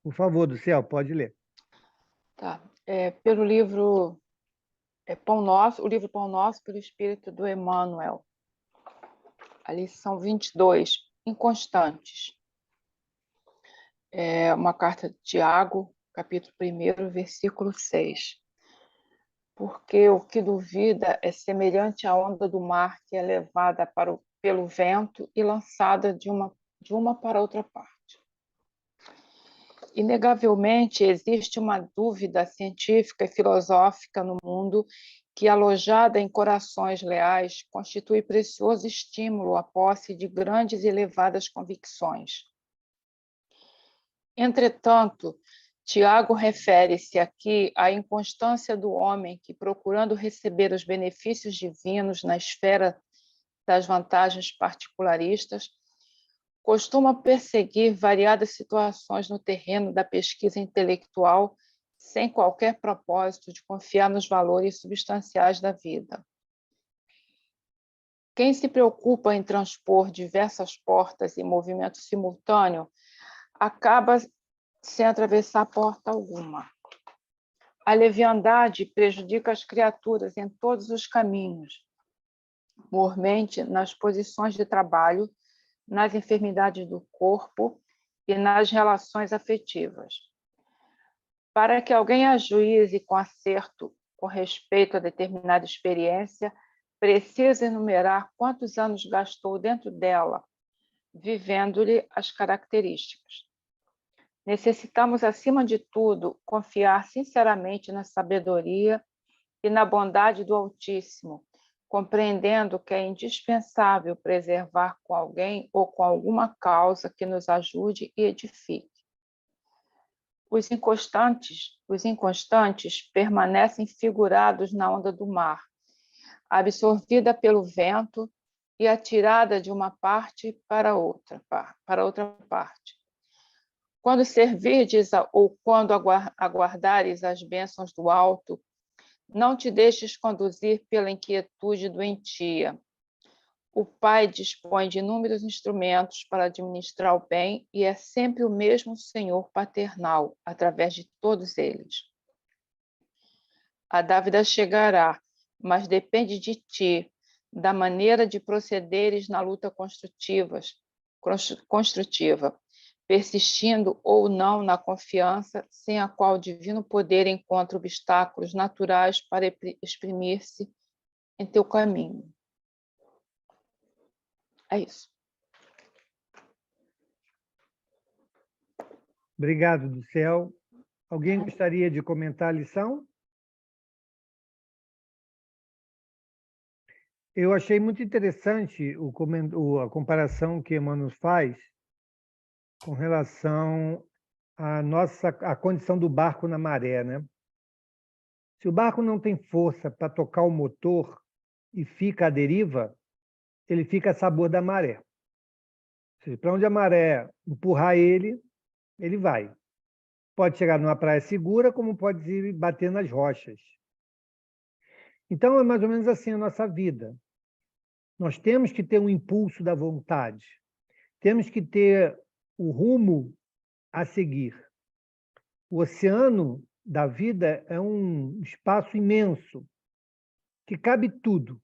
Por favor, do céu, pode ler. Tá. Pelo livro Pão Nosso, o livro Pão Nosso, pelo Espírito do Emmanuel. A lição 22, inconstantes. É uma carta de Tiago, capítulo 1, versículo 6. Porque o que duvida é semelhante à onda do mar que é levada pelo vento e lançada de uma para outra parte. Inegavelmente, existe uma dúvida científica e filosófica no mundo que, alojada em corações leais, constitui precioso estímulo à posse de grandes e elevadas convicções. Entretanto, Tiago refere-se aqui à inconstância do homem que, procurando receber os benefícios divinos na esfera das vantagens particularistas, costuma perseguir variadas situações no terreno da pesquisa intelectual sem qualquer propósito de confiar nos valores substanciais da vida. Quem se preocupa em transpor diversas portas em movimento simultâneo acaba sem atravessar porta alguma. A leviandade prejudica as criaturas em todos os caminhos, mormente nas posições de trabalho, nas enfermidades do corpo e nas relações afetivas. Para que alguém ajuize com acerto com respeito a determinada experiência, precisa enumerar quantos anos gastou dentro dela, vivendo-lhe as características. Necessitamos, acima de tudo, confiar sinceramente na sabedoria e na bondade do Altíssimo, compreendendo que é indispensável preservar com alguém ou com alguma causa que nos ajude e edifique. Os inconstantes permanecem figurados na onda do mar, absorvida pelo vento e atirada de uma parte para outra parte. Quando servirdes ou quando aguardares as bênçãos do alto, não te deixes conduzir pela inquietude doentia. O Pai dispõe de inúmeros instrumentos para administrar o bem e é sempre o mesmo Senhor paternal, através de todos eles. A dávida chegará, mas depende de ti, da maneira de procederes na luta construtiva, persistindo ou não na confiança, sem a qual o divino poder encontra obstáculos naturais para exprimir-se em teu caminho. É isso. Obrigado, do céu. Alguém gostaria de comentar a lição? Eu achei muito interessante a comparação que Emmanuel faz com relação à condição do barco na maré, né? Se o barco não tem força para tocar o motor e fica à deriva, ele fica a sabor da maré. Ou seja, para onde a maré empurrar ele, ele vai. Pode chegar numa praia segura, como pode ir bater nas rochas. Então, é mais ou menos assim a nossa vida. Nós temos que ter um impulso da vontade. Temos que ter o rumo a seguir. O oceano da vida é um espaço imenso, que cabe tudo.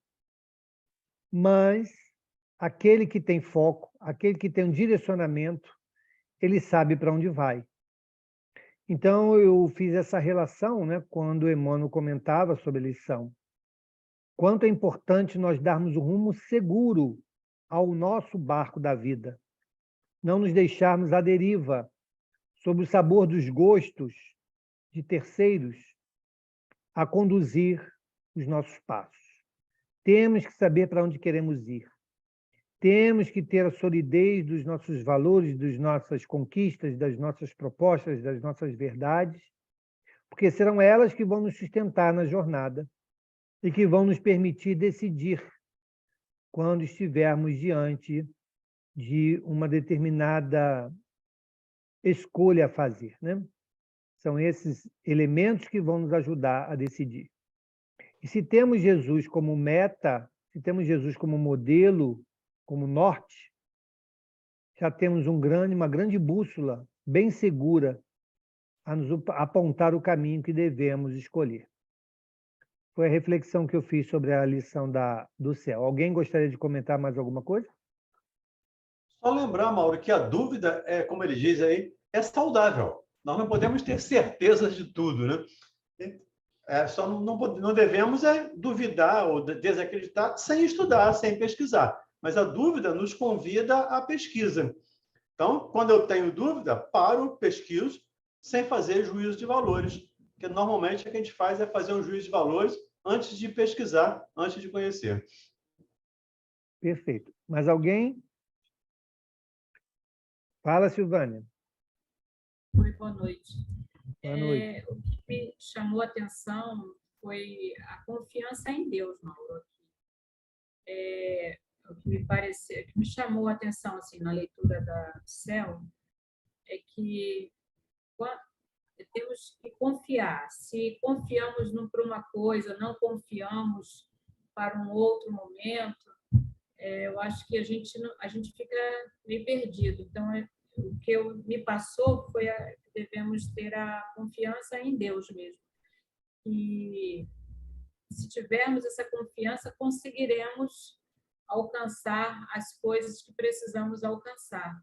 Mas aquele que tem foco, aquele que tem um direcionamento, ele sabe para onde vai. Então, eu fiz essa relação, né, quando Emmanuel comentava sobre a lição. Quanto é importante nós darmos um rumo seguro ao nosso barco da vida. Não nos deixarmos à deriva, sob o sabor dos gostos de terceiros, a conduzir os nossos passos. Temos que saber para onde queremos ir. Temos que ter a solidez dos nossos valores, das nossas conquistas, das nossas propostas, das nossas verdades, porque serão elas que vão nos sustentar na jornada e que vão nos permitir decidir quando estivermos diante de uma determinada escolha a fazer, né? São esses elementos que vão nos ajudar a decidir. E se temos Jesus como meta, se temos Jesus como modelo, como norte, já temos uma grande bússola, bem segura, a nos apontar o caminho que devemos escolher. Foi a reflexão que eu fiz sobre a lição do céu. Alguém gostaria de comentar mais alguma coisa? Só lembrar, Mauro, que a dúvida, como ele diz aí, é saudável. Nós não podemos ter certezas de tudo, né? Só não devemos duvidar ou desacreditar sem estudar, sem pesquisar. Mas a dúvida nos convida à pesquisa. Então, quando eu tenho dúvida, paro, pesquiso, sem fazer juízo de valores. Porque normalmente o que a gente faz é fazer um juízo de valores antes de pesquisar, antes de conhecer. Perfeito. Mais alguém? Fala, Silvânia. Oi, boa noite. Boa noite. O que me chamou a atenção foi a confiança em Deus, Mauro. O que me pareceu, o que me chamou a atenção assim na leitura do céu é que temos que confiar. Se confiamos para uma coisa, não confiamos para um outro momento, eu acho que a gente fica meio perdido. Então, o que me passou foi que devemos ter a confiança em Deus mesmo. E se tivermos essa confiança, conseguiremos alcançar as coisas que precisamos alcançar.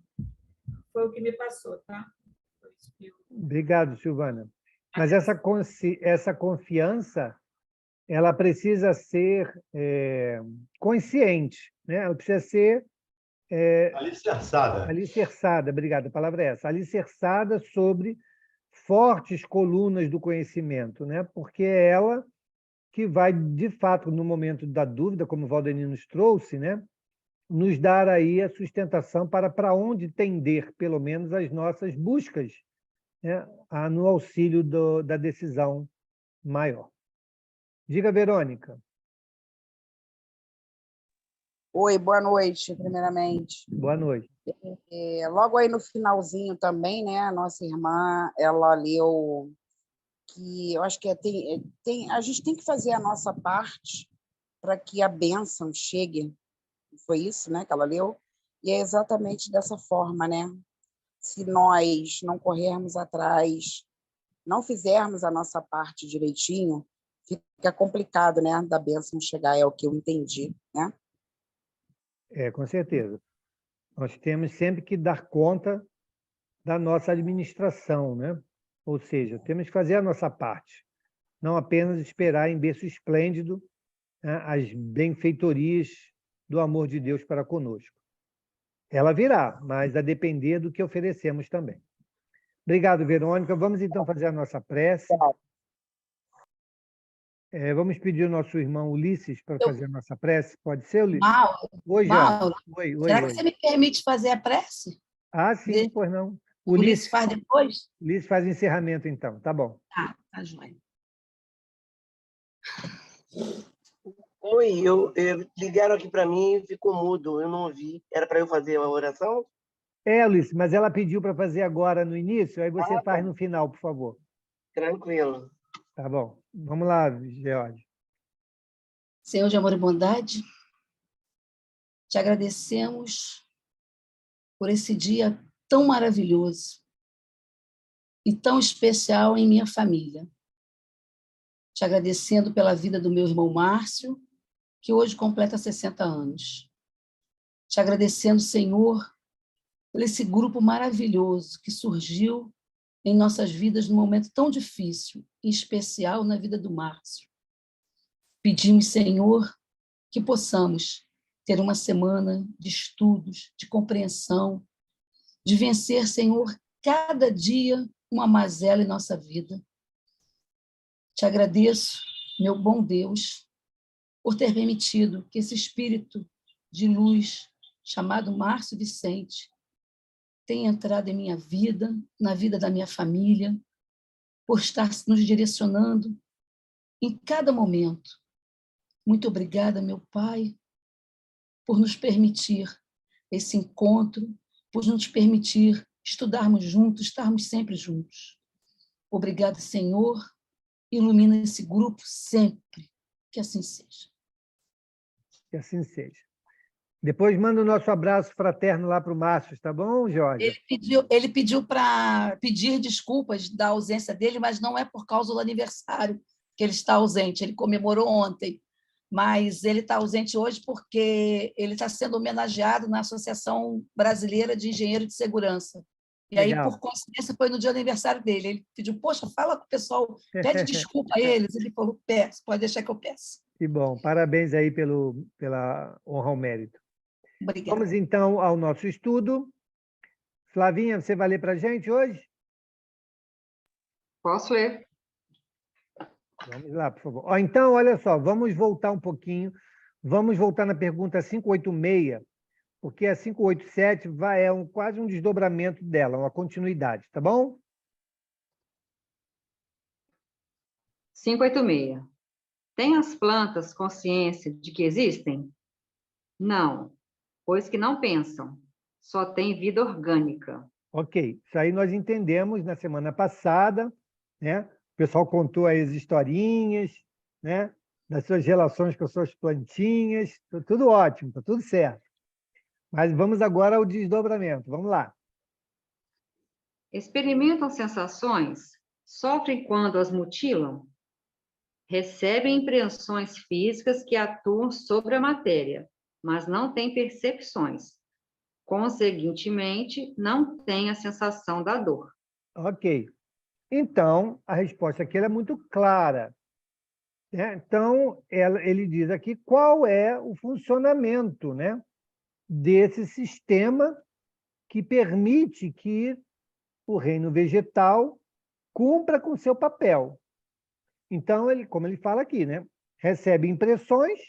Foi o que me passou, tá? Obrigado, Silvana. Mas essa confiança, ela precisa ser consciente, né? Ela precisa ser alicerçada. Alicerçada, obrigado, a palavra é essa. Alicerçada sobre fortes colunas do conhecimento, né? Porque é ela que vai, de fato, no momento da dúvida, como o Valdemir nos trouxe, né? Nos dar aí a sustentação para onde tender, pelo menos, as nossas buscas, né? No auxílio da decisão maior. Diga, Verônica. Oi, boa noite, primeiramente. Boa noite. Logo aí no finalzinho também, né, a nossa irmã, ela leu que eu acho que a gente tem que fazer a nossa parte para que a bênção chegue. Foi isso, né, que ela leu? E é exatamente dessa forma, né? Se nós não corrermos atrás, não fizermos a nossa parte direitinho, fica complicado, né, da bênção chegar, é o que eu entendi, né? Com certeza. Nós temos sempre que dar conta da nossa administração, né? Ou seja, temos que fazer a nossa parte, não apenas esperar em berço esplêndido, né, as benfeitorias do amor de Deus para conosco. Ela virá, mas a depender do que oferecemos também. Obrigado, Verônica. Vamos então fazer a nossa prece. Vamos pedir ao nosso irmão Ulisses para fazer a nossa prece. Pode ser, Ulisses? Mauro, Oi, será que você me permite fazer a prece? Ah, sim, pois não. O Ulisses faz depois? Ulisses faz o encerramento, então. Tá bom. Tá joia. Oi, ligaram aqui para mim e ficou mudo, eu não ouvi. Era para eu fazer a oração? Ulisses, mas ela pediu para fazer agora no início, aí você faz no final, por favor. Tranquilo. Tá bom. Vamos lá, George. Senhor de amor e bondade, te agradecemos por esse dia tão maravilhoso e tão especial em minha família. Te agradecendo pela vida do meu irmão Márcio, que hoje completa 60 anos. Te agradecendo, Senhor, por esse grupo maravilhoso que surgiu em nossas vidas num momento tão difícil, em especial na vida do Márcio. Pedimos, Senhor, que possamos ter uma semana de estudos, de compreensão, de vencer, Senhor, cada dia uma mazela em nossa vida. Te agradeço, meu bom Deus, por ter permitido que esse espírito de luz, chamado Márcio Vicente, tenha entrado em minha vida, na vida da minha família, por estar nos direcionando em cada momento. Muito obrigada, meu Pai, por nos permitir esse encontro, por nos permitir estudarmos juntos, estarmos sempre juntos. Obrigada, Senhor. Ilumina esse grupo sempre. Que assim seja. Que assim seja. Depois manda o nosso abraço fraterno lá para o Márcio, tá bom, Jorge? Ele pediu para pedir desculpas da ausência dele, mas não é por causa do aniversário que ele está ausente. Ele comemorou ontem, mas ele está ausente hoje porque ele está sendo homenageado na Associação Brasileira de Engenheiros de Segurança. E aí, Legal. por coincidência, foi no dia do aniversário dele. Ele pediu, poxa, fala com o pessoal, pede desculpa a eles. Ele falou, peço, pode deixar que eu peço. Que bom, parabéns aí pela honra ao mérito. Obrigada. Vamos então ao nosso estudo. Flavinha, você vai ler para a gente hoje? Posso ler? Vamos lá, por favor. Ó, então, olha só, vamos voltar um pouquinho. Vamos voltar na pergunta 586, porque a 587 quase um desdobramento dela, uma continuidade, tá bom? 586. Tem as plantas consciência de que existem? Não, pois que não pensam, só tem vida orgânica. Ok, isso aí nós entendemos na semana passada, né? O pessoal contou aí as historinhas, né? Das suas relações com as suas plantinhas, tudo ótimo, está tudo certo. Mas vamos agora ao desdobramento, vamos lá. Experimentam sensações, sofrem quando as mutilam, recebem impressões físicas que atuam sobre a matéria, mas não têm percepções. Conseguintemente, não têm a sensação da dor. Ok. Então, a resposta aqui ela é muito clara, né? Então, ele diz aqui qual é o funcionamento, né, desse sistema que permite que o reino vegetal cumpra com seu papel. Então, como ele fala aqui, né, recebe impressões,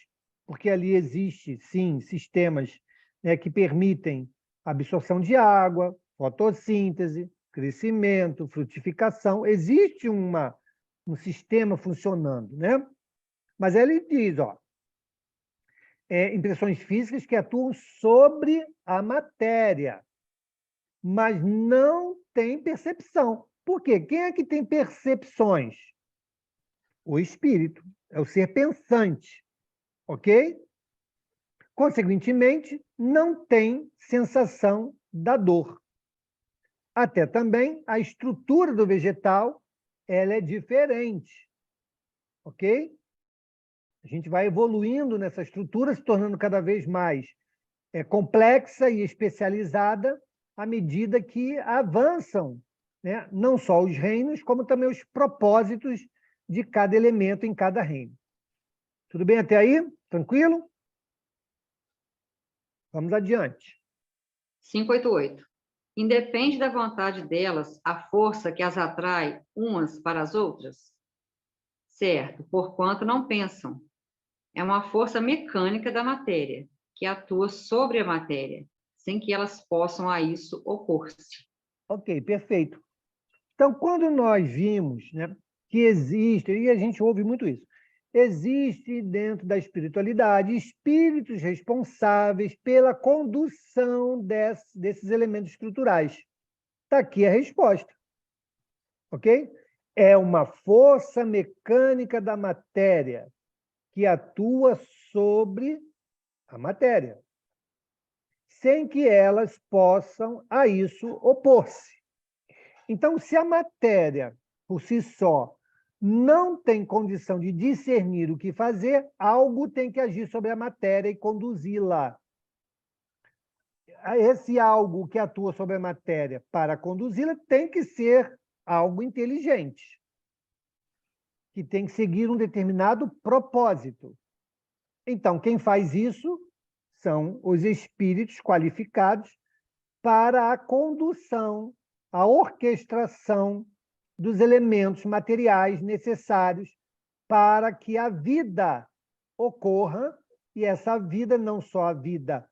porque ali existe, sim, sistemas, né, que permitem absorção de água, fotossíntese, crescimento, frutificação. Existe um sistema funcionando, né? Mas ele diz, ó, impressões físicas que atuam sobre a matéria, mas não tem percepção. Por quê? Quem é que tem percepções? O espírito, é o ser pensante, ok? Consequentemente, não tem sensação da dor. Até também a estrutura do vegetal ela é diferente, ok? A gente vai evoluindo nessa estrutura, se tornando cada vez mais complexa e especializada à medida que avançam, né, não só os reinos, como também os propósitos de cada elemento em cada reino. Tudo bem até aí? Tranquilo? Vamos adiante. 588. Independe da vontade delas a força que as atrai umas para as outras? Certo, porquanto não pensam. É uma força mecânica da matéria, que atua sobre a matéria, sem que elas possam a isso opor-se. Ok, perfeito. Então, quando nós vimos, né, que existe, e a gente ouve muito isso, existe dentro da espiritualidade espíritos responsáveis pela condução desses elementos estruturais. Está aqui a resposta. Ok? É uma força mecânica da matéria que atua sobre a matéria, sem que elas possam a isso opor-se. Então, se a matéria, por si só, não tem condição de discernir o que fazer, algo tem que agir sobre a matéria e conduzi-la. Esse algo que atua sobre a matéria para conduzi-la tem que ser algo inteligente, que tem que seguir um determinado propósito. Então, quem faz isso são os espíritos qualificados para a condução, a orquestração dos elementos materiais necessários para que a vida ocorra, e essa vida não só a vida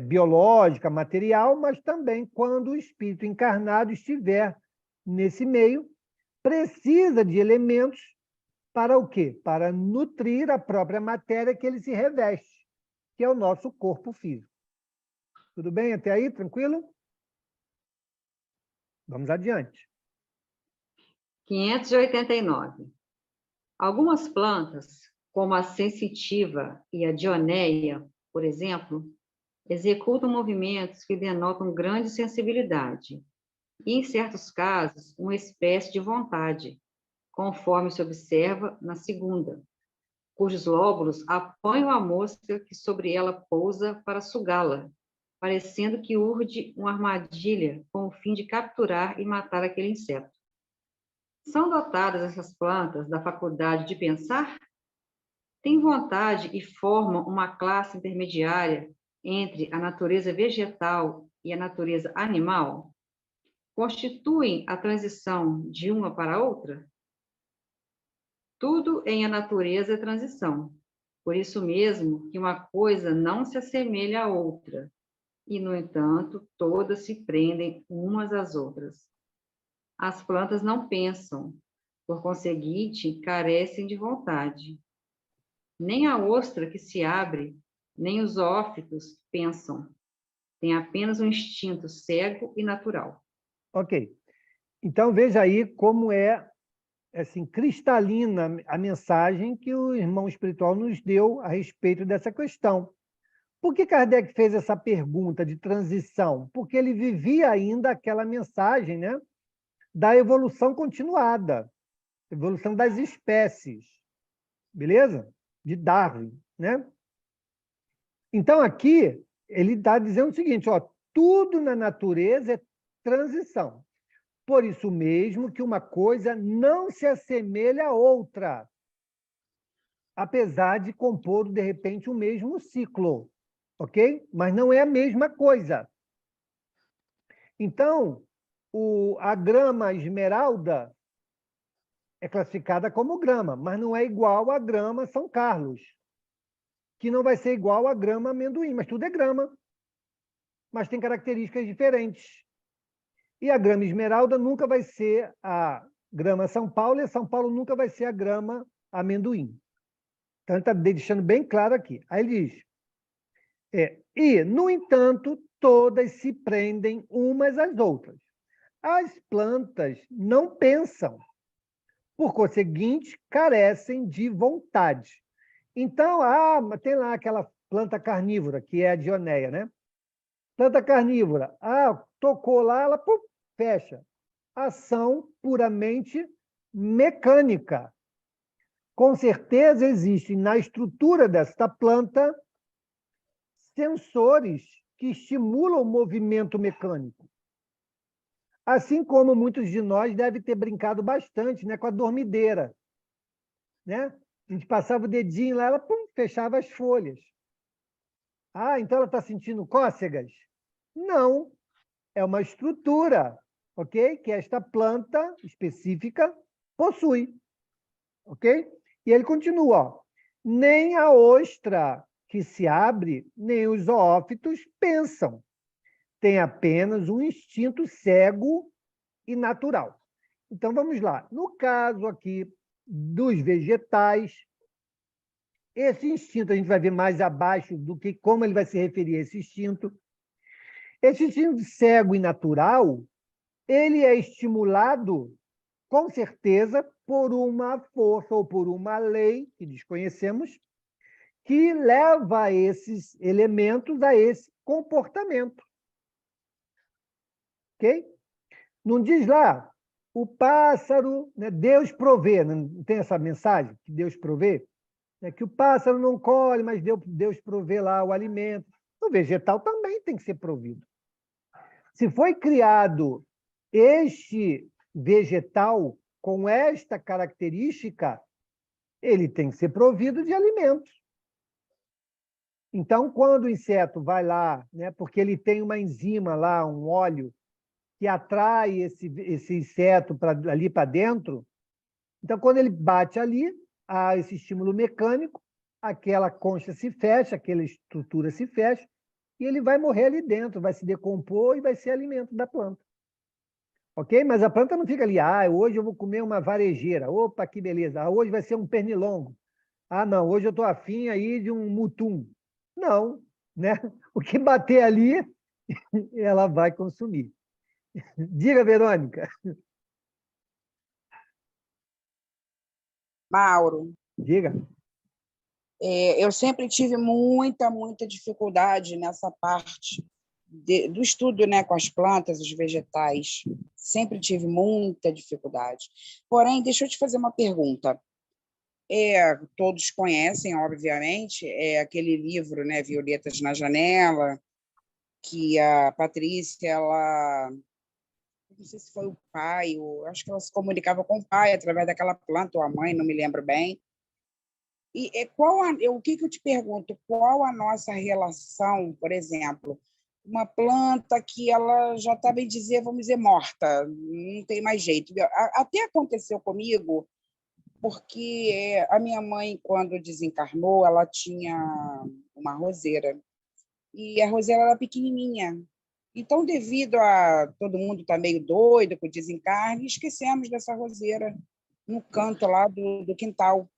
biológica, material, mas também quando o espírito encarnado estiver nesse meio, precisa de elementos para o quê? Para nutrir a própria matéria que ele se reveste, que é o nosso corpo físico. Tudo bem até aí? Tranquilo? Vamos adiante. 589. Algumas plantas, como a sensitiva e a dionéia, por exemplo, executam movimentos que denotam grande sensibilidade e, em certos casos, uma espécie de vontade, conforme se observa na segunda, cujos lóbulos apanham a mosca que sobre ela pousa para sugá-la, parecendo que urde uma armadilha com o fim de capturar e matar aquele inseto. São dotadas essas plantas da faculdade de pensar? Têm vontade e formam uma classe intermediária entre a natureza vegetal e a natureza animal? Constituem a transição de uma para outra? Tudo em a natureza é transição. Por isso mesmo que uma coisa não se assemelha à outra, e, no entanto, todas se prendem umas às outras. As plantas não pensam, por conseguinte, carecem de vontade. Nem a ostra que se abre, nem os zoófitos pensam. Tem apenas um instinto cego e natural. Ok. Então, veja aí como é assim, cristalina a mensagem que o irmão espiritual nos deu a respeito dessa questão. Por que Kardec fez essa pergunta de transição? Porque ele vivia ainda aquela mensagem, né, da evolução continuada, evolução das espécies, beleza? De Darwin, né? Então, aqui, ele está dizendo o seguinte, ó, tudo na natureza é transição. Por isso mesmo que uma coisa não se assemelha à outra, apesar de compor, de repente, o mesmo ciclo, ok? Mas não é a mesma coisa. Então, a grama esmeralda é classificada como grama, mas não é igual à grama São Carlos, que não vai ser igual à grama amendoim, mas tudo é grama, mas tem características diferentes. E a grama esmeralda nunca vai ser a grama São Paulo, e a São Paulo nunca vai ser a grama amendoim. Então, ele está deixando bem claro aqui. Aí ele diz, e, no entanto, todas se prendem umas às outras. As plantas não pensam, por conseguinte, carecem de vontade. Então, tem lá aquela planta carnívora, que é a dionéia, né? Planta carnívora, tocou lá, ela fecha. Ação puramente mecânica. Com certeza existem na estrutura desta planta sensores que estimulam o movimento mecânico. Assim como muitos de nós devem ter brincado bastante, né, com a dormideira. Né? A gente passava o dedinho lá, ela fechava as folhas. Então ela está sentindo cócegas? Não, é uma estrutura, ok? Que esta planta específica possui, ok? E ele continua, ó, nem a ostra que se abre, nem os zoófitos pensam. Tem apenas um instinto cego e natural. Então, vamos lá. No caso aqui dos vegetais, esse instinto, a gente vai ver mais abaixo do que como ele vai se referir a esse instinto. Esse instinto cego e natural, ele é estimulado, com certeza, por uma força ou por uma lei que desconhecemos, que leva esses elementos a esse comportamento. Ok? Não diz lá, o pássaro, né, Deus provê, não tem essa mensagem que Deus provê? Que o pássaro não colhe, mas Deus provê lá o alimento. O vegetal também tem que ser provido. Se foi criado este vegetal com esta característica, ele tem que ser provido de alimentos. Então, quando o inseto vai lá, né, porque ele tem uma enzima lá, um óleo, que atrai esse inseto ali para dentro, então, quando ele bate ali, há esse estímulo mecânico, aquela concha se fecha, aquela estrutura se fecha, e ele vai morrer ali dentro, vai se decompor e vai ser alimento da planta. Ok? Mas a planta não fica ali, hoje eu vou comer uma varejeira, opa, que beleza, hoje vai ser um pernilongo, não, hoje eu estou afim aí de um mutum. Não, né? O que bater ali, ela vai consumir. Diga, Verônica. Mauro, Diga. Eu sempre tive muita dificuldade nessa parte do estudo, né, com as plantas, os vegetais. Sempre tive muita dificuldade. Porém, deixa eu te fazer uma pergunta. Todos conhecem, obviamente, aquele livro, né, Violetas na Janela, que a Patrícia, ela, não sei se foi o pai, acho que ela se comunicava com o pai através daquela planta, ou a mãe, não me lembro bem. E o que eu te pergunto? Qual a nossa relação, por exemplo, uma planta que ela já está, bem dizer, vamos dizer, morta, não tem mais jeito. Até aconteceu comigo, porque a minha mãe, quando desencarnou, ela tinha uma roseira, e a roseira era pequenininha. Então, devido a todo mundo estar meio doido com o desencarne, esquecemos dessa roseira no canto lá do quintal.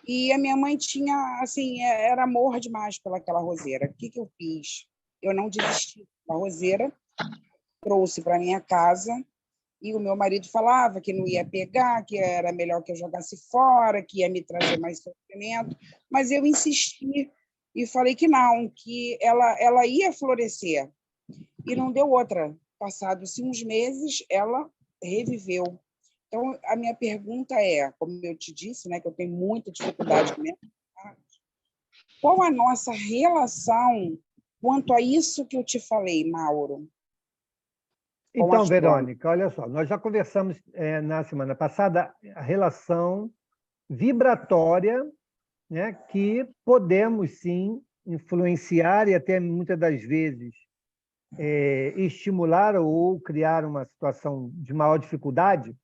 E a minha mãe tinha, assim, era amor demais pelaquela roseira. O que eu fiz? Eu não desisti da roseira, trouxe para minha casa, e o meu marido falava que não ia pegar, que era melhor que eu jogasse fora, que ia me trazer mais sofrimento, mas eu insisti e falei que não, que ela ia florescer. E não deu outra. Passados uns meses, ela reviveu. Então, a minha pergunta é, como eu te disse, né, que eu tenho muita dificuldade com minha parte, qual a nossa relação quanto a isso que eu te falei, Mauro? Então, Verônica, olha só, nós já conversamos na semana passada a relação vibratória, né, que podemos, sim, influenciar e até, muitas das vezes, estimular ou criar uma situação de maior dificuldade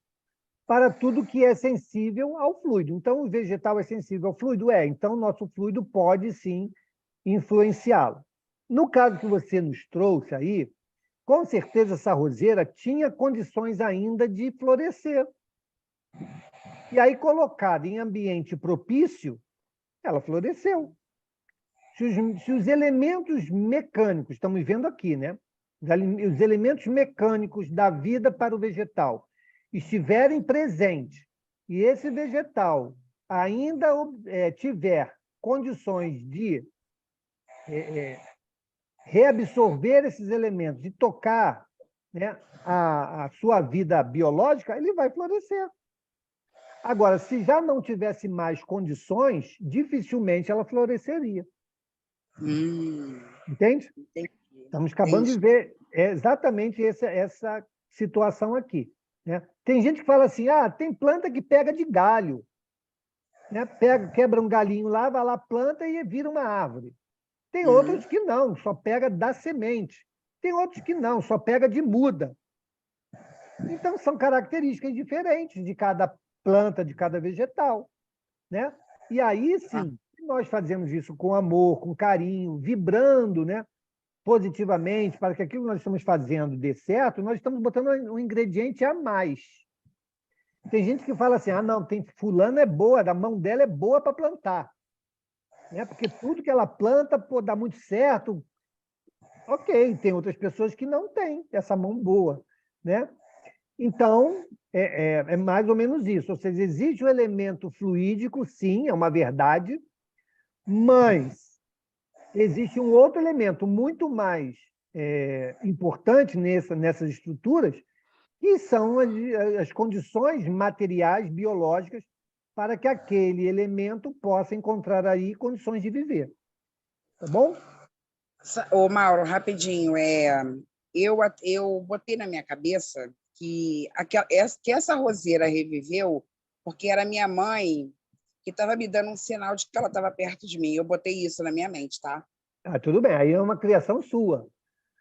para tudo que é sensível ao fluido. Então, o vegetal é sensível ao fluido? Então, o nosso fluido pode, sim, influenciá-lo. No caso que você nos trouxe aí, com certeza essa roseira tinha condições ainda de florescer. E aí, colocada em ambiente propício, ela floresceu. Se os elementos mecânicos, estamos vendo aqui, né? Os elementos mecânicos da vida para o vegetal estiverem presentes e esse vegetal ainda tiver condições de reabsorver esses elementos, de tocar, né, a sua vida biológica, ele vai florescer. Agora, se já não tivesse mais condições, dificilmente ela floresceria. Entende? Estamos acabando de ver exatamente essa situação aqui, né? Tem gente que fala assim, tem planta que pega de galho, né? Quebra um galinho lá, vai lá, planta e vira uma árvore. Tem outros que não, só pega da semente. Tem outros que não, só pega de muda. Então, são características diferentes de cada planta, de cada vegetal, né? E aí, sim, nós fazemos isso com amor, com carinho, vibrando, né, positivamente, para que aquilo que nós estamos fazendo dê certo, nós estamos botando um ingrediente a mais. Tem gente que fala assim, não, fulano é boa, a mão dela é boa para plantar, né? Porque tudo que ela planta dá muito certo. Ok, tem outras pessoas que não têm essa mão boa, né? Então, é mais ou menos isso. Ou seja, existe o elemento fluídico, sim, é uma verdade, mas existe um outro elemento muito mais importante nessas estruturas, que são as condições materiais, biológicas, para que aquele elemento possa encontrar aí condições de viver. Tá bom? Ô, Mauro, rapidinho, eu botei na minha cabeça que essa roseira reviveu porque era minha mãe que estava me dando um sinal de que ela estava perto de mim. Eu botei isso na minha mente, tá? Tudo bem, aí é uma criação sua.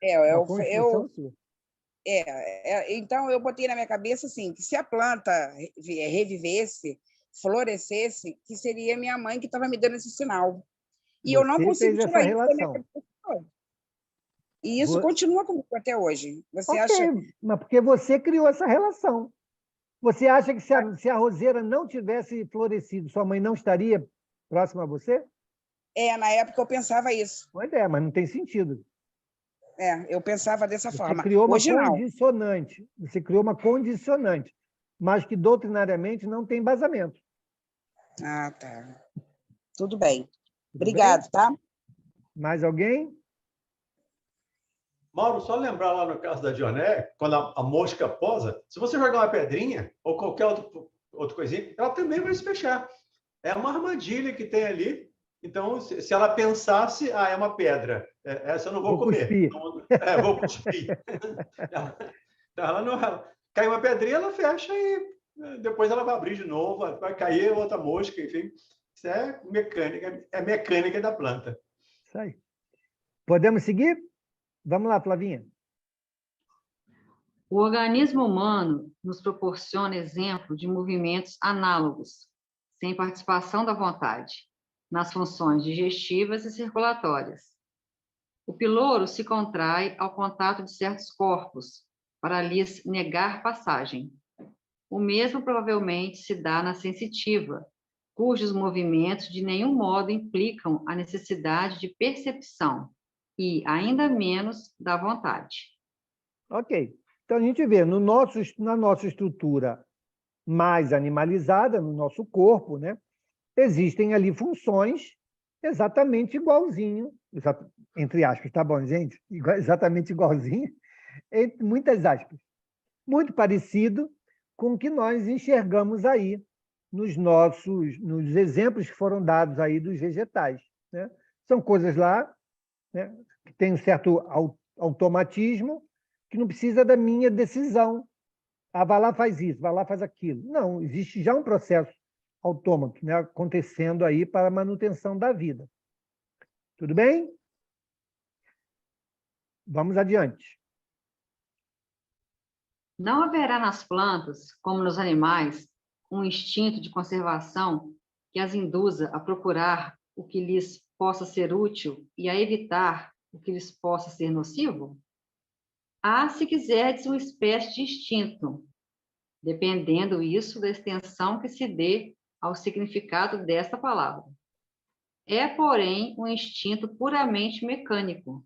Uma construção sua. Então, eu botei na minha cabeça assim, que se a planta revivesse, florescesse, que seria minha mãe que estava me dando esse sinal. E eu não consigo tirar isso da minha cabeça. E isso continua comigo até hoje. Você acha? Mas porque você criou essa relação. Você acha que se a roseira não tivesse florescido, sua mãe não estaria próxima a você? Na época eu pensava isso. Pois é, mas não tem sentido. Eu pensava dessa forma. Você criou uma hoje, condicionante. Não. Você criou uma condicionante, mas que doutrinariamente não tem embasamento. Tá. Tudo bem. Tudo Obrigado, bem? tá? Mais alguém? Mauro, só lembrar lá no caso da Dioné, quando a mosca posa, se você jogar uma pedrinha ou qualquer outra coisinha, ela também vai se fechar. É uma armadilha que tem ali. Então, se ela pensasse, é uma pedra, essa eu não vou comer. cuspir. Então, vou cuspir. Ela não, cai uma pedrinha, ela fecha e depois ela vai abrir de novo, vai cair outra mosca, enfim. Isso é mecânica da planta. Isso aí. Podemos seguir? Vamos lá, Flavinha. O organismo humano nos proporciona exemplo de movimentos análogos, sem participação da vontade, nas funções digestivas e circulatórias. O piloro se contrai ao contato de certos corpos, para lhes negar passagem. O mesmo provavelmente se dá na sensitiva, cujos movimentos de nenhum modo implicam a necessidade de percepção e, ainda menos, da vontade. Ok. Então, a gente vê na nossa estrutura mais animalizada, no nosso corpo, né, existem ali funções exatamente igualzinho, entre aspas, tá bom, gente? Exatamente igualzinho, entre muitas aspas. Muito parecido com o que nós enxergamos aí nos exemplos que foram dados aí dos vegetais, né? São coisas lá, né, que tem um certo automatismo, que não precisa da minha decisão. Vai lá, faz isso, vai lá, faz aquilo. Não, existe já um processo autômato, né, acontecendo aí para a manutenção da vida. Tudo bem? Vamos adiante. Não haverá nas plantas, como nos animais, um instinto de conservação que as induza a procurar o que lhes possa ser útil e a evitar o que lhes possa ser nocivo? Há, se quiserdes, uma espécie de instinto, dependendo isso da extensão que se dê ao significado desta palavra. É, porém, um instinto puramente mecânico.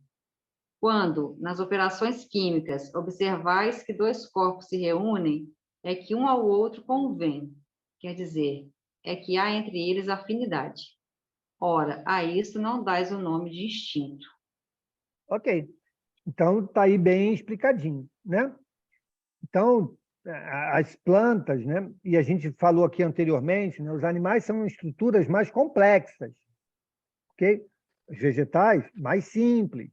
Quando, nas operações químicas, observais que dois corpos se reúnem, é que um ao outro convém, quer dizer, é que há entre eles afinidade. Ora, a isso não dais o nome de instinto. Ok. Então, está aí bem explicadinho, né? Então, as plantas, né? E a gente falou aqui anteriormente, né? Os animais são estruturas mais complexas, ok? Os vegetais, mais simples.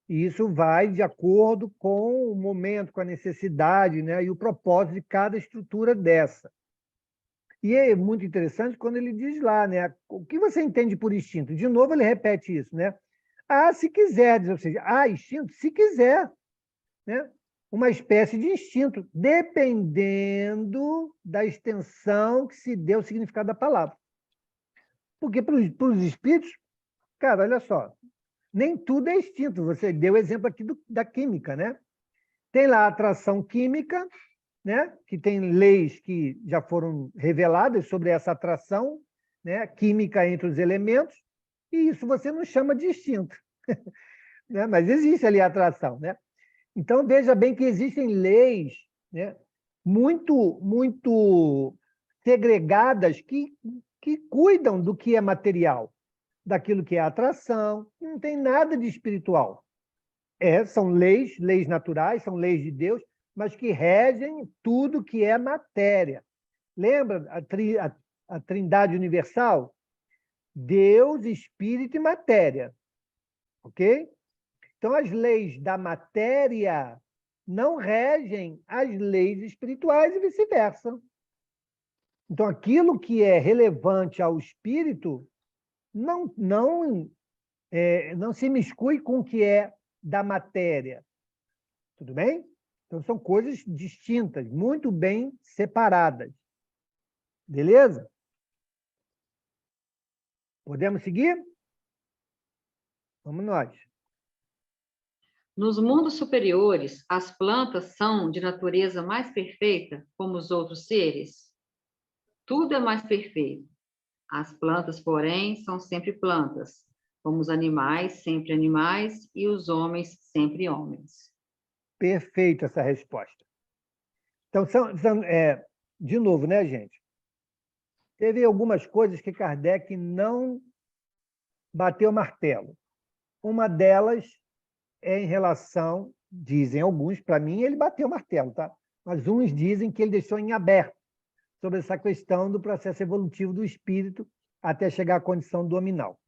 E isso vai de acordo com o momento, com a necessidade, né? E o propósito de cada estrutura dessa. E é muito interessante quando ele diz lá, né? O que você entende por instinto? De novo, ele repete isso, né? Se quiser, ou seja, instinto, se quiser, né? Uma espécie de instinto, dependendo da extensão que se dê o significado da palavra. Porque para os espíritos, cara, olha só, nem tudo é instinto. Você deu o exemplo aqui da química, né? Tem lá a atração química, né? Que tem leis que já foram reveladas sobre essa atração, né? Química entre os elementos, e isso você não chama de instinto. Né? Mas existe ali a atração, né? Então, veja bem que existem leis, né, muito segregadas que cuidam do que é material, daquilo que é atração, não tem nada de espiritual. São leis naturais, são leis de Deus, mas que regem tudo que é matéria. Lembra a Trindade Universal? Deus, Espírito e matéria. Ok? Então, as leis da matéria não regem as leis espirituais e vice-versa. Então, aquilo que é relevante ao espírito não se miscui com o que é da matéria. Tudo bem? Então, são coisas distintas, muito bem separadas. Beleza? Podemos seguir? Vamos nós. Nos mundos superiores, as plantas são de natureza mais perfeita, como os outros seres? Tudo é mais perfeito. As plantas, porém, são sempre plantas, como os animais, sempre animais, e os homens, sempre homens. Perfeita essa resposta. Então, de novo, né, gente? teve algumas coisas que Kardec não bateu martelo. Uma delas é em relação, dizem alguns, para mim ele bateu o martelo, tá? Mas uns dizem que ele deixou em aberto sobre essa questão do processo evolutivo do espírito até chegar à condição dominal.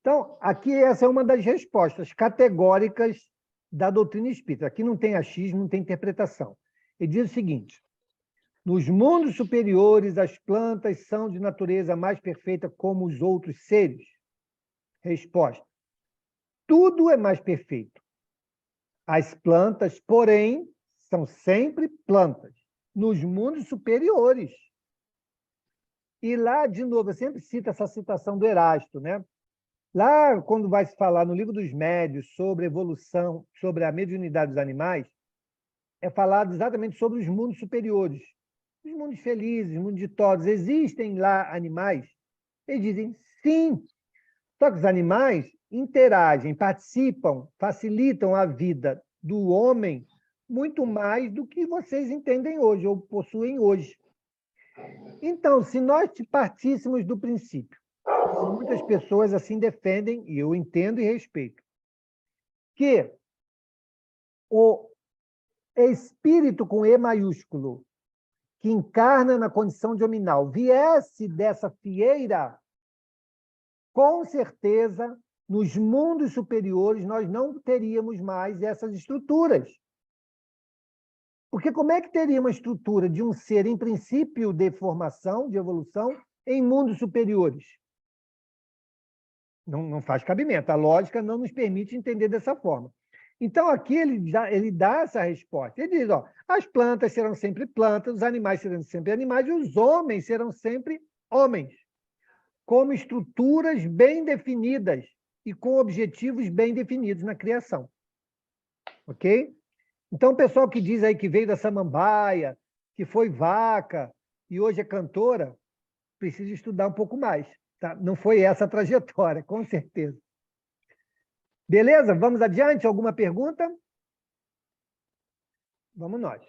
Então, aqui essa é uma das respostas categóricas da doutrina espírita. Aqui não tem achismo, não tem interpretação. Ele diz o seguinte: nos mundos superiores, as plantas são de natureza mais perfeita como os outros seres? Resposta: tudo é mais perfeito. As plantas, porém, são sempre plantas, nos mundos superiores. E lá, de novo, eu sempre cito essa citação do Erasto, né? Lá, quando vai se falar no Livro dos Médiuns sobre evolução, sobre a mediunidade dos animais, é falado exatamente sobre os mundos superiores. Os mundos felizes, os mundos ditosos. Existem lá animais? Eles dizem sim. Só que os animais interagem, participam, facilitam a vida do homem muito mais do que vocês entendem hoje, ou possuem hoje. Então, se nós partíssemos do princípio, muitas pessoas assim defendem, e eu entendo e respeito, que o espírito com E maiúsculo, que encarna na condição de hominal, viesse dessa fieira, com certeza, nos mundos superiores, nós não teríamos mais essas estruturas. Porque como é que teria uma estrutura de um ser, em princípio, de formação, de evolução, em mundos superiores? Não faz cabimento. A lógica não nos permite entender dessa forma. Então, aqui ele dá essa resposta. Ele diz, as plantas serão sempre plantas, os animais serão sempre animais, e os homens serão sempre homens, como estruturas bem definidas e com objetivos bem definidos na criação. Ok? Então, o pessoal que diz aí que veio da samambaia, que foi vaca e hoje é cantora, precisa estudar um pouco mais. Tá? Não foi essa a trajetória, com certeza. Beleza? Vamos adiante? Alguma pergunta? Vamos nós.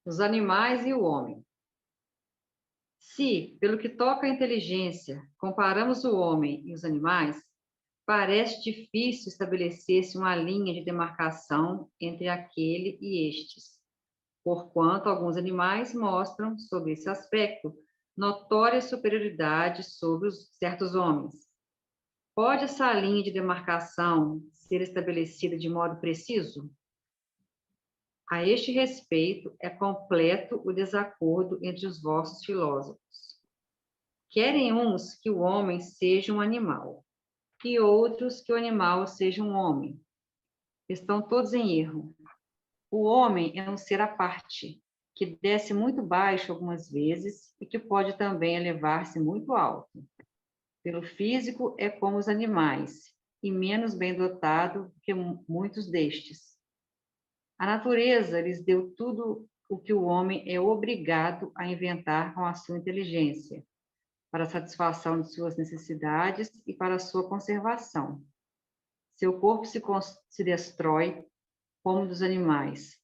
Os animais e o homem. Se, pelo que toca à inteligência, comparamos o homem e os animais, parece difícil estabelecer-se uma linha de demarcação entre aquele e estes, porquanto alguns animais mostram, sob esse aspecto, notória superioridade sobre os certos homens. Pode essa linha de demarcação ser estabelecida de modo preciso? A este respeito, é completo o desacordo entre os vossos filósofos. Querem uns que o homem seja um animal, e outros que o animal seja um homem. Estão todos em erro. O homem é um ser à parte, que desce muito baixo algumas vezes e que pode também elevar-se muito alto. Pelo físico, é como os animais, e menos bem dotado que muitos destes. A natureza lhes deu tudo o que o homem é obrigado a inventar com a sua inteligência, para a satisfação de suas necessidades e para a sua conservação. Seu corpo se destrói como dos animais,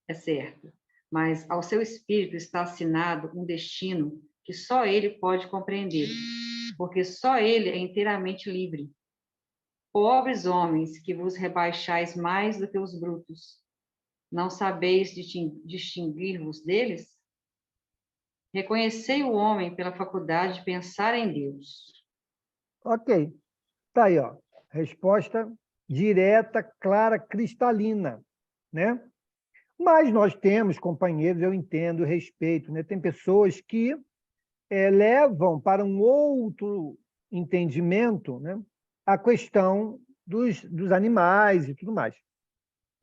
é certo, mas ao seu espírito está assinado um destino que só ele pode compreender, porque só ele é inteiramente livre. Pobres homens, que vos rebaixais mais do que os brutos, não sabeis distinguir-vos deles? Reconhecei o homem pela faculdade de pensar em Deus. Ok. Está aí, resposta direta, clara, cristalina, né? Mas nós temos, companheiros, eu entendo, respeito, né? Tem pessoas que levam para um outro entendimento, né, a questão dos animais e tudo mais.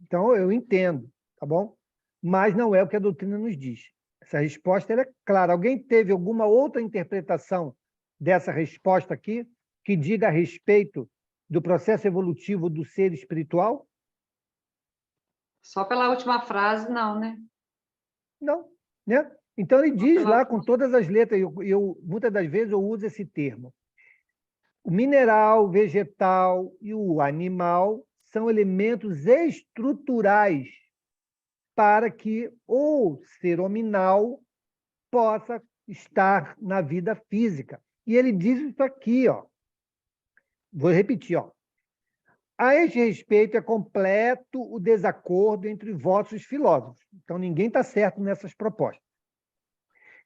Então, eu entendo, tá bom? Mas não é o que a doutrina nos diz. Essa resposta é clara. Alguém teve alguma outra interpretação dessa resposta aqui que diga a respeito do processo evolutivo do ser espiritual? Só pela última frase, não, né? Não, né? Então, ele diz lá com todas as letras, muitas das vezes eu uso esse termo. O mineral, o vegetal e o animal são elementos estruturais para que o ser hominal possa estar na vida física. E ele diz isso aqui, ó. Vou repetir, ó. A este respeito, é completo o desacordo entre vossos filósofos. Então, ninguém está certo nessas propostas.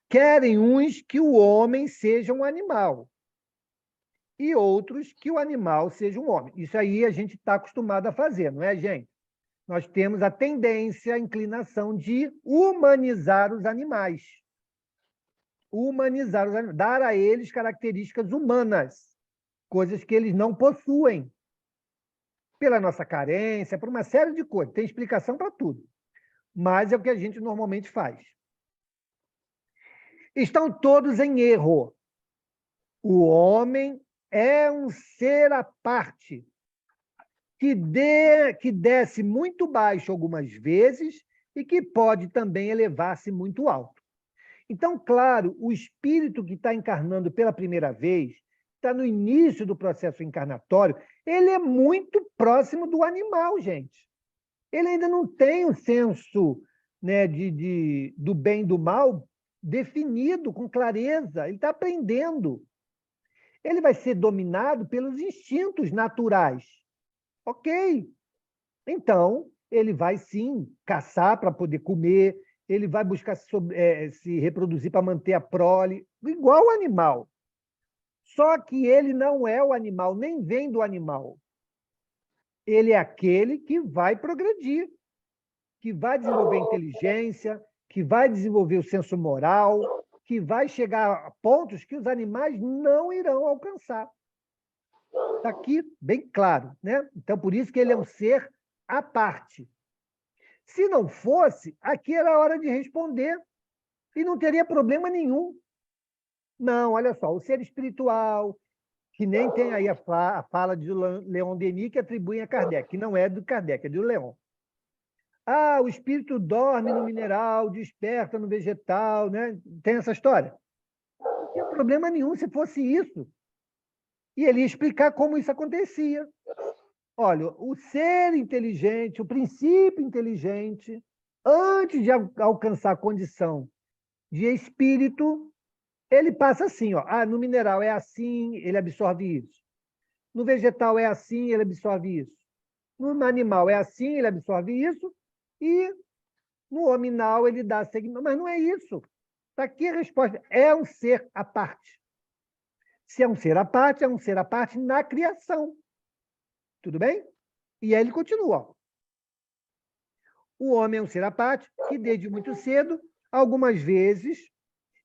Querem uns que o homem seja um animal e outros que o animal seja um homem. Isso aí a gente está acostumado a fazer, não é, gente? Nós temos a tendência, a inclinação de humanizar os animais. Humanizar os animais, dar a eles características humanas, coisas que eles não possuem, pela nossa carência, por uma série de coisas. Tem explicação para tudo. Mas é o que a gente normalmente faz. Estão todos em erro. O homem é um ser à parte, que desce muito baixo algumas vezes e que pode também elevar-se muito alto. Então, claro, o espírito que está encarnando pela primeira vez, está no início do processo encarnatório, ele é muito próximo do animal, gente. Ele ainda não tem um senso, né, do bem e do mal definido com clareza. Ele está aprendendo. Ele vai ser dominado pelos instintos naturais. Ok. Então, ele vai, sim, caçar para poder comer, ele vai buscar se reproduzir para manter a prole, igual o animal. Só que ele não é o animal, nem vem do animal. Ele é aquele que vai progredir, que vai desenvolver inteligência, que vai desenvolver o senso moral, que vai chegar a pontos que os animais não irão alcançar. Está aqui bem claro, né? Então, por isso que ele é um ser à parte. Se não fosse, aqui era a hora de responder e não teria problema nenhum. Não, olha só, o ser espiritual, que nem tem aí a fala de Leon Denis, que atribuem a Kardec, que não é do Kardec, é do Leon. Ah, o espírito dorme no mineral, desperta no vegetal, né? Tem essa história? Não tinha problema nenhum se fosse isso. E ele ia explicar como isso acontecia. Olha, o ser inteligente, o princípio inteligente, antes de alcançar a condição de espírito, ele passa assim, ó. Ah, no mineral é assim, ele absorve isso. No vegetal é assim, ele absorve isso. No animal é assim, ele absorve isso. E no hominal ele dá segmento. Mas não é isso. Está aqui a resposta. É um ser à parte. Se é um ser à parte, é um ser à parte na criação. Tudo bem? E aí ele continua. O homem é um ser à parte que, desde muito cedo, algumas vezes,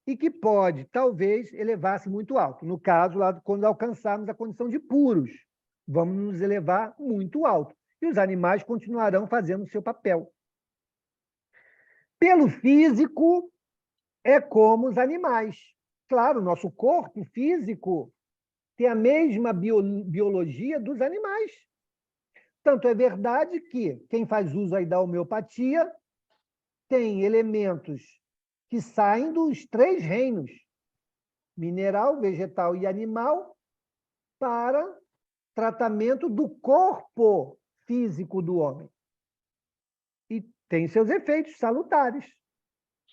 e que pode, talvez, elevar-se muito alto. No caso, lá, quando alcançarmos a condição de puros, vamos nos elevar muito alto. E os animais continuarão fazendo o seu papel. Pelo físico, é como os animais. Claro, o nosso corpo físico tem a mesma biologia dos animais. Tanto é verdade que quem faz uso aí da homeopatia tem elementos que saem dos 3 reinos, mineral, vegetal e animal, para tratamento do corpo físico do homem. E tem seus efeitos salutares.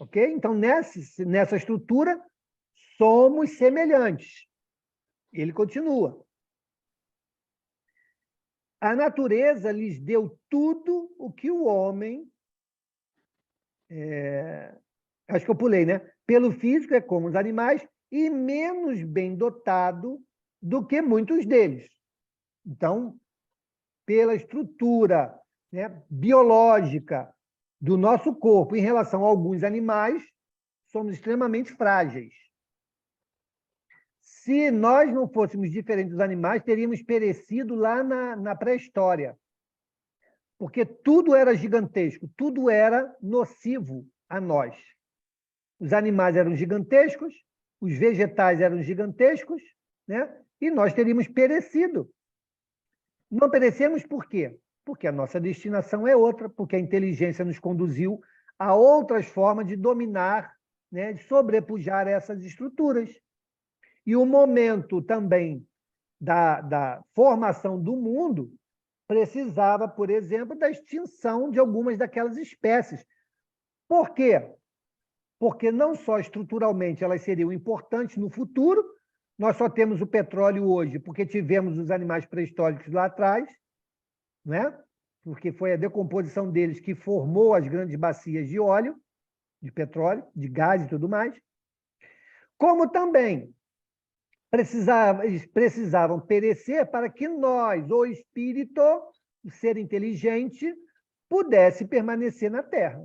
Ok? Então, nessa estrutura, somos semelhantes. Ele continua. A natureza lhes deu tudo o que o homem... acho que eu pulei, né? Pelo físico é como os animais e menos bem dotado do que muitos deles. Então, pela estrutura, né, biológica do nosso corpo em relação a alguns animais, somos extremamente frágeis. Se nós não fôssemos diferentes dos animais, teríamos perecido lá na pré-história. Porque tudo era gigantesco, tudo era nocivo a nós. Os animais eram gigantescos, os vegetais eram gigantescos, né? E nós teríamos perecido. Não perecemos por quê? Porque a nossa destinação é outra, porque a inteligência nos conduziu a outras formas de dominar, né, de sobrepujar essas estruturas. E o momento também da formação do mundo precisava, por exemplo, da extinção de algumas daquelas espécies. Por quê? porque não só estruturalmente elas seriam importantes no futuro, nós só temos o petróleo hoje porque tivemos os animais pré-históricos lá atrás, né? Porque foi a decomposição deles que formou as grandes bacias de óleo, de petróleo, de gás e tudo mais. Como também eles precisavam perecer para que nós, o espírito, o ser inteligente, pudesse permanecer na Terra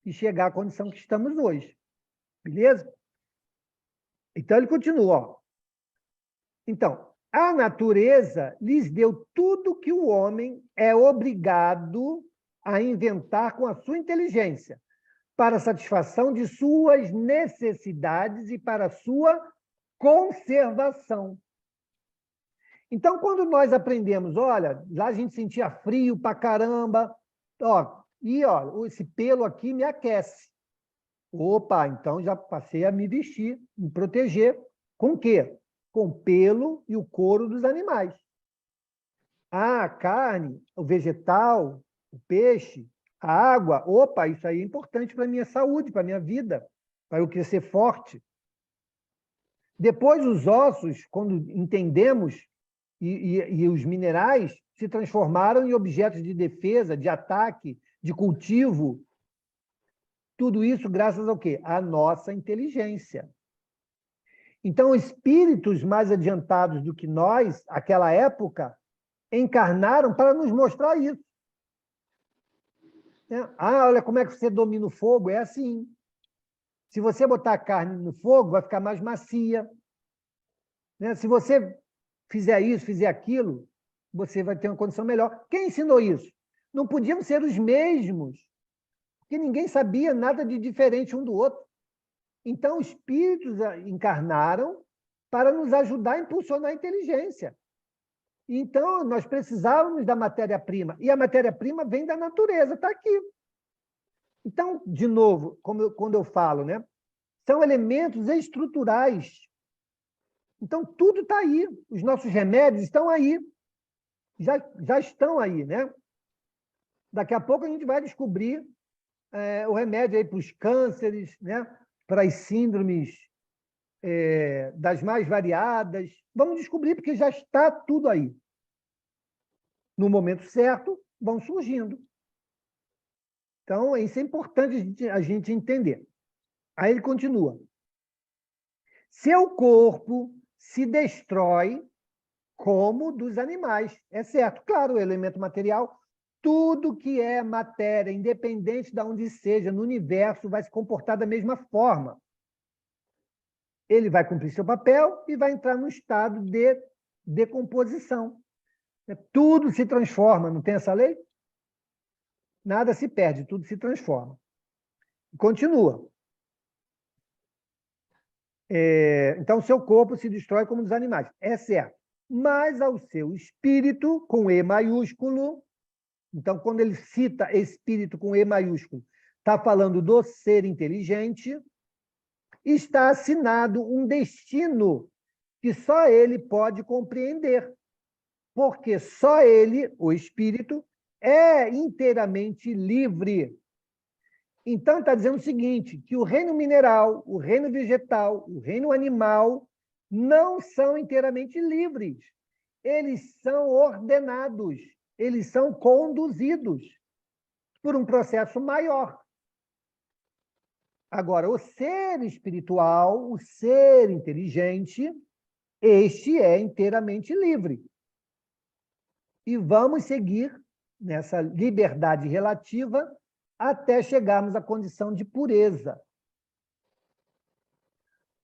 e chegar à condição que estamos hoje. Beleza? Então, ele continua. Ó. Então, a natureza lhes deu tudo que o homem é obrigado a inventar com a sua inteligência, para a satisfação de suas necessidades e para a sua conservação. Então, quando nós aprendemos, olha, lá a gente sentia frio pra caramba, ó, esse pelo aqui me aquece. Opa, então já passei a me vestir, me proteger. Com o quê? Com o pelo e o couro dos animais. A carne, o vegetal, o peixe, a água, opa, isso aí é importante para a minha saúde, para a minha vida, para eu crescer forte. Depois, os ossos, quando entendemos, e os minerais se transformaram em objetos de defesa, de ataque, de cultivo. Tudo isso graças ao quê? À nossa inteligência. Então, espíritos mais adiantados do que nós, naquela época, encarnaram para nos mostrar isso. Olha como é que você domina o fogo, é assim. Se você botar a carne no fogo, vai ficar mais macia. Se você fizer isso, fizer aquilo, você vai ter uma condição melhor. Quem ensinou isso? Não podíamos ser os mesmos, porque ninguém sabia nada de diferente um do outro. Então, os espíritos encarnaram para nos ajudar a impulsionar a inteligência. Então, nós precisávamos da matéria-prima, e a matéria-prima vem da natureza, está aqui. Então, de novo, quando eu falo, né, são elementos estruturais. Então, tudo está aí. Os nossos remédios estão aí. Já estão aí, né? Daqui a pouco a gente vai descobrir o remédio aí para os cânceres, né? Para as síndromes das mais variadas. Vamos descobrir, porque já está tudo aí. No momento certo, vão surgindo. Então, isso é importante a gente entender. Aí ele continua. Seu corpo se destrói como dos animais. É certo, claro, o elemento material, tudo que é matéria, independente de onde seja, no universo, vai se comportar da mesma forma. Ele vai cumprir seu papel e vai entrar no estado de decomposição. Tudo se transforma, não tem essa lei? Nada se perde, tudo se transforma. Continua. Então, seu corpo se destrói como dos animais. É certo. Mas ao seu espírito, com E maiúsculo, então, quando ele cita espírito com E maiúsculo, está falando do ser inteligente, está assinado um destino que só ele pode compreender, porque só ele, o espírito, é inteiramente livre. Então, está dizendo o seguinte, que o reino mineral, o reino vegetal, o reino animal não são inteiramente livres. Eles são ordenados, eles são conduzidos por um processo maior. Agora, o ser espiritual, o ser inteligente, este é inteiramente livre. E vamos seguir nessa liberdade relativa até chegarmos à condição de pureza.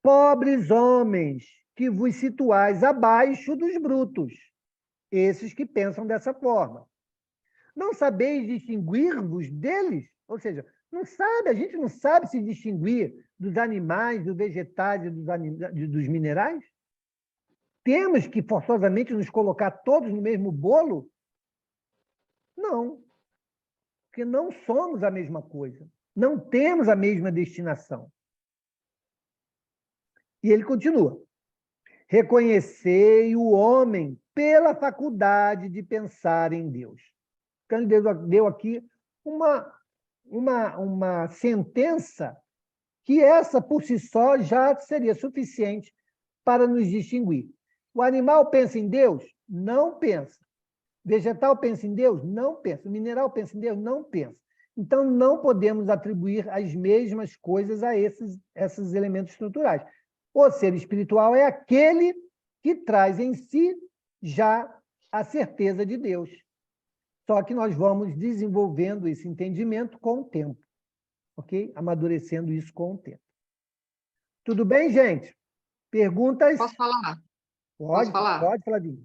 Pobres homens, que vos situais abaixo dos brutos, esses que pensam dessa forma. Não sabeis distinguir-vos deles? Ou seja, a gente não sabe se distinguir dos animais, dos vegetais e dos minerais? Temos que forçosamente nos colocar todos no mesmo bolo? Não. Porque não somos a mesma coisa. Não temos a mesma destinação. E ele continua. Reconhecei o homem pela faculdade de pensar em Deus. Então, ele deu aqui uma sentença que essa, por si só, já seria suficiente para nos distinguir. O animal pensa em Deus? Não pensa. Vegetal pensa em Deus? Não pensa. O mineral pensa em Deus? Não pensa. Então, não podemos atribuir as mesmas coisas a esses elementos estruturais. O ser espiritual é aquele que traz em si já a certeza de Deus. Só que nós vamos desenvolvendo esse entendimento com o tempo, ok? Amadurecendo isso com o tempo. Tudo bem, gente? Perguntas? Posso falar? Pode, Posso falar? pode, Flavinho.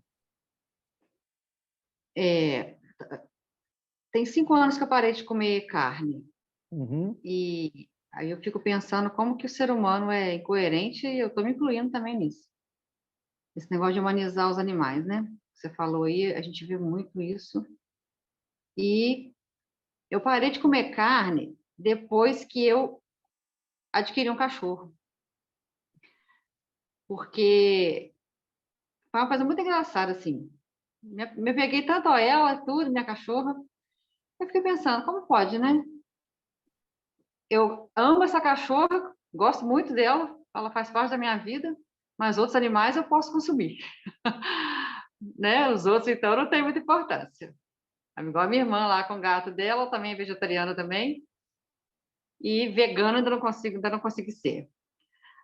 Tem 5 anos que eu parei de comer carne. Uhum. E aí eu fico pensando como que o ser humano é incoerente e eu estou me incluindo também nisso. Esse negócio de humanizar os animais, né? Você falou aí, a gente vê muito isso. E eu parei de comer carne depois que eu adquiri um cachorro. Porque foi uma coisa muito engraçada, assim. Me peguei tanto a ela, tudo, minha cachorra. Eu fiquei pensando, como pode, né? Eu amo essa cachorra, gosto muito dela, ela faz parte da minha vida, mas outros animais eu posso consumir. Né? Os outros, então, não tem muita importância. Igual a minha irmã lá com o gato dela, também é vegetariana também, e vegana ainda não consigo ser.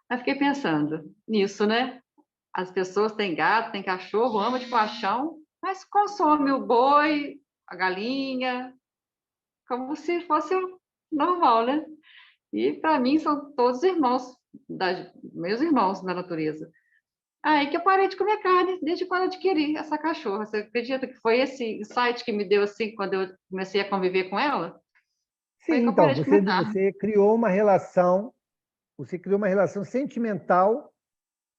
Eu fiquei pensando nisso, né? As pessoas têm gato, têm cachorro, amam de paixão, mas consomem o boi, a galinha, como se fosse o normal, né? E, para mim, são todos irmãos, meus irmãos na natureza. Aí que eu parei de comer carne, desde quando eu adquiri essa cachorra. Você acredita que foi esse insight que me deu, assim, quando eu comecei a conviver com ela? Foi Sim, que eu então, parei de comer carne. você criou uma relação sentimental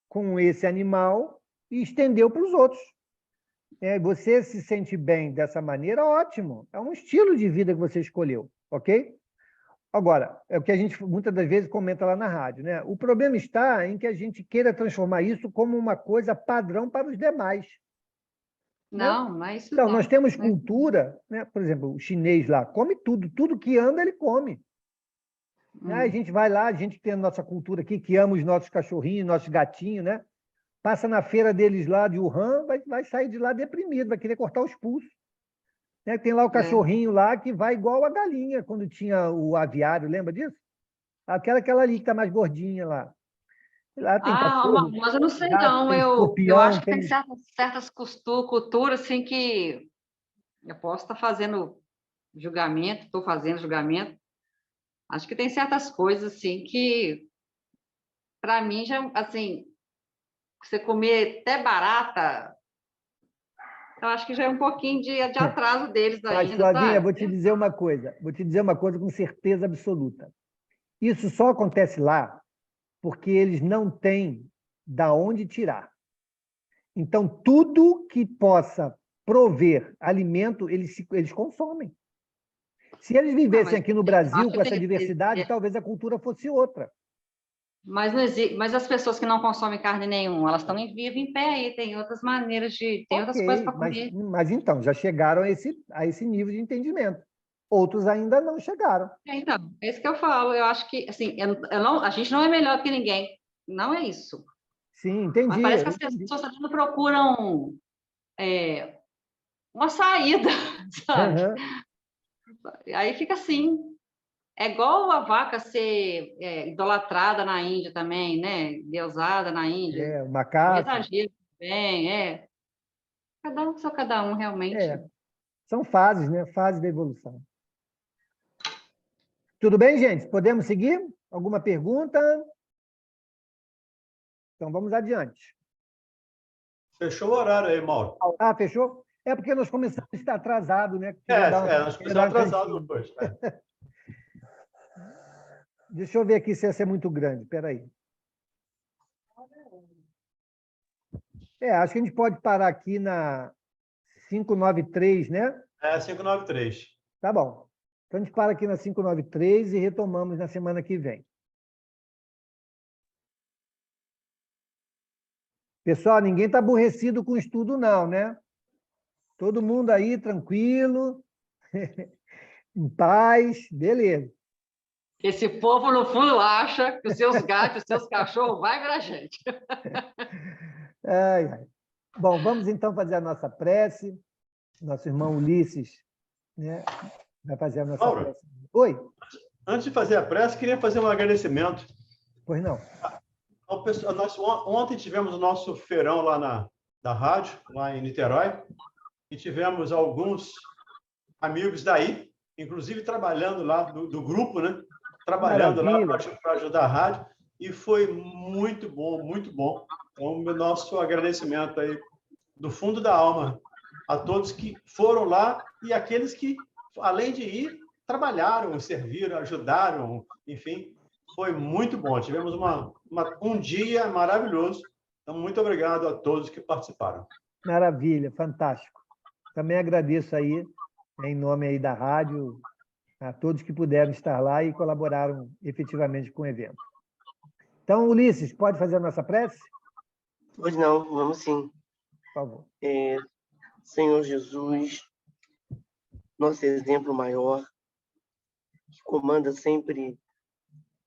com esse animal e estendeu para os outros. Você se sente bem dessa maneira, ótimo. É um estilo de vida que você escolheu, ok? Agora, é o que a gente muitas das vezes comenta lá na rádio, né? O problema está em que a gente queira transformar isso como uma coisa padrão para os demais. Né? Não, mas isso Então, não. nós temos cultura, né? Por exemplo, o chinês lá come tudo que anda ele come. A gente vai lá, a gente tem a nossa cultura aqui, que ama os nossos cachorrinhos, nossos gatinhos, né? Passa na feira deles lá de Wuhan, vai sair de lá deprimido, vai querer cortar os pulsos. Né? Tem lá o cachorrinho lá que vai igual a galinha, quando tinha o aviário, lembra disso? Aquela ali que está mais gordinha lá. Lá tem cachorro, mas eu não sei, gato, não. tem Eu acho escorpião, que tem tem... certas culturas, assim, que eu posso estar fazendo julgamento, estou fazendo julgamento. Acho que tem certas coisas, assim, que, para mim, já, assim, você comer até barata, eu acho que já é um pouquinho de atraso deles Mas, ainda, Flavinha, sabe? vou te dizer uma coisa com certeza absoluta. Isso só acontece lá porque eles não têm da onde tirar. Então, tudo que possa prover alimento, eles consomem. Se eles vivessem aqui no Brasil com essa diversidade, talvez a cultura fosse outra. Mas, não existe, mas as pessoas que não consomem carne nenhuma, elas estão vivem em pé aí, tem outras maneiras de... Tem outras coisas para comer. Mas então, já chegaram a esse nível de entendimento. Outros ainda não chegaram. Então, é isso que eu falo. Eu acho que, assim, a gente não é melhor que ninguém. Não é isso. Sim, entendi. Mas parece que as pessoas não procuram uma saída, sabe? Uhum. Aí fica assim. É igual a vaca ser idolatrada na Índia também, né? Deusada na Índia. O macaco. Exagero também, cada um realmente. São fases, né? Fases da evolução. Tudo bem, gente? Podemos seguir? Alguma pergunta? Então, vamos adiante. Fechou o horário aí, Mauro. Ah, fechou? É porque nós começamos a estar atrasado, né? Nós começamos atrasado hoje. Deixa eu ver aqui se essa é muito grande. Espera aí. Acho que a gente pode parar aqui na 593, né? 593. Tá bom. Então, a gente para aqui na 593 e retomamos na semana que vem. Pessoal, ninguém está aborrecido com o estudo, não, né? Todo mundo aí tranquilo, em paz, beleza. Esse povo, no fundo, acha que os seus gatos, os seus cachorros vai para a gente. Ai, ai. Bom, vamos então fazer a nossa prece. Nosso irmão Ulisses, né, vai fazer a nossa Mauro. prece. Oi? Antes de fazer a prece, queria fazer um agradecimento. Pois não. Ontem tivemos o nosso feirão lá da rádio, lá em Niterói, e tivemos alguns amigos daí, inclusive trabalhando lá do grupo, né? Trabalhando Maravilha. lá para ajudar a rádio, e foi muito bom, muito bom. Então, o nosso agradecimento aí, do fundo da alma, a todos que foram lá e aqueles que, além de ir, trabalharam, serviram, ajudaram, enfim, foi muito bom. Tivemos um dia maravilhoso. Então, muito obrigado a todos que participaram. Maravilha, fantástico. Também agradeço aí, em nome aí da rádio, a todos que puderam estar lá e colaboraram efetivamente com o evento. Então, Ulisses, pode fazer a nossa prece? Pois não, vamos sim. Por favor. Senhor Jesus, nosso exemplo maior, que comanda sempre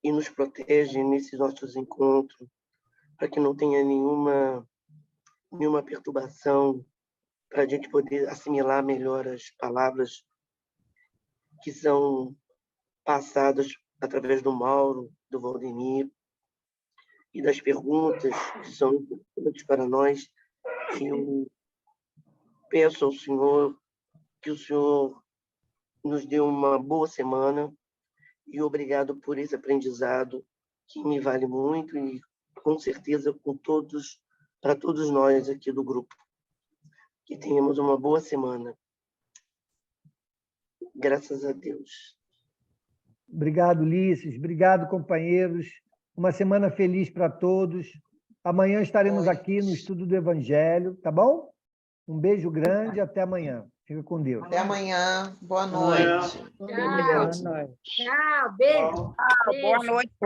e nos protege nesses nossos encontros, para que não tenha nenhuma perturbação, para a gente poder assimilar melhor as palavras que são passadas através do Mauro, do Valdemir, e das perguntas que são importantes para nós. Eu peço ao Senhor que o Senhor nos dê uma boa semana e obrigado por esse aprendizado que me vale muito e, com certeza, para todos nós aqui do grupo. Que tenhamos uma boa semana. Graças a Deus. Obrigado, Ulisses. Obrigado, companheiros. Uma semana feliz para todos. Amanhã estaremos aqui no estudo do Evangelho, tá bom? Um beijo grande, até amanhã. Fica com Deus. Até amanhã. Boa noite. Tchau. Boa noite. Tchau, beijo. Boa noite.